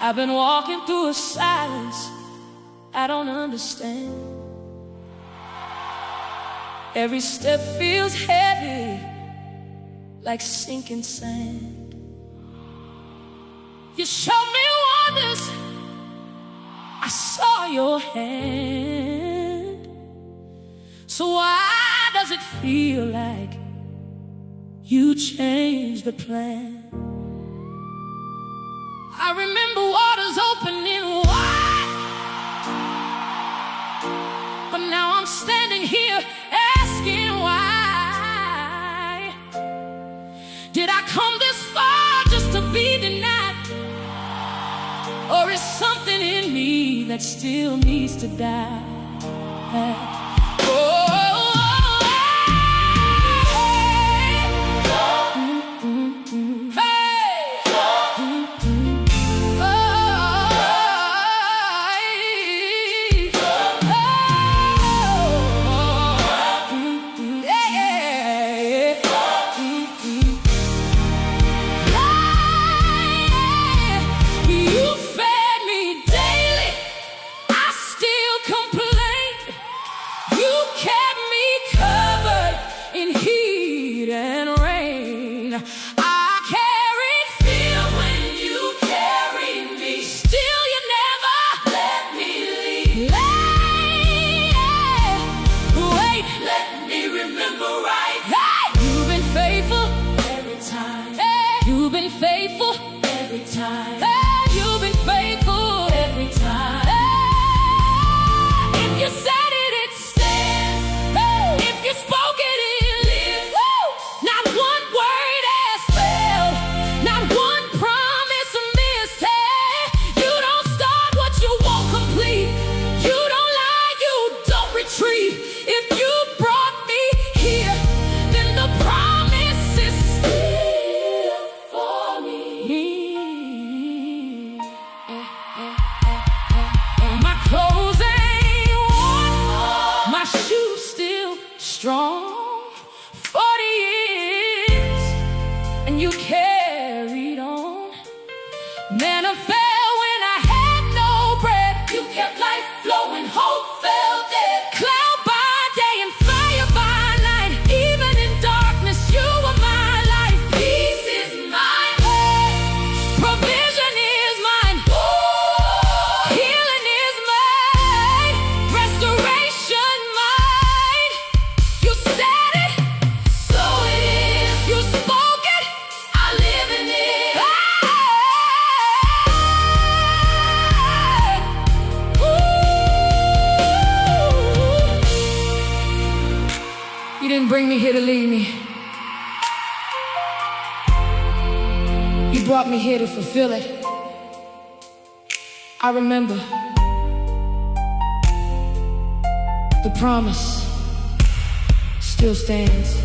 I've been walking through a silence I don't understand. Every step feels heavy, like sinking sand. You showed me wonders, I saw your hand. So why does it feel like you changed the plan? I remember waters opening wide, but now I'm standing here asking why. Did I come this far just to be denied? Or is something in me that still needs to die? You've been faithful every time. Hey, you've been faithful every time. Hey, if you said it, it stands. Hey, if you spoke it, it lives. Woo! Not one word has failed, not one promise missed. Hey, you don't start what you won't complete. You don't lie, you don't retreat. If you brought me here, then the promise is still for me. My clothes ain't worn, my shoes still strong. 40 years, and you carried on. Man, I fell when I had no bread. You kept life flowing, hope fell dead. Cloud by day and fire by night. Even in darkness, you were my life. Peace is mine. Provision is mine. Healing is mine. Restoration mine. You said it, so it is. You spoke it, I live in it. You didn't bring me here to leave me. You brought me here to fulfill it. I remember the promise still stands.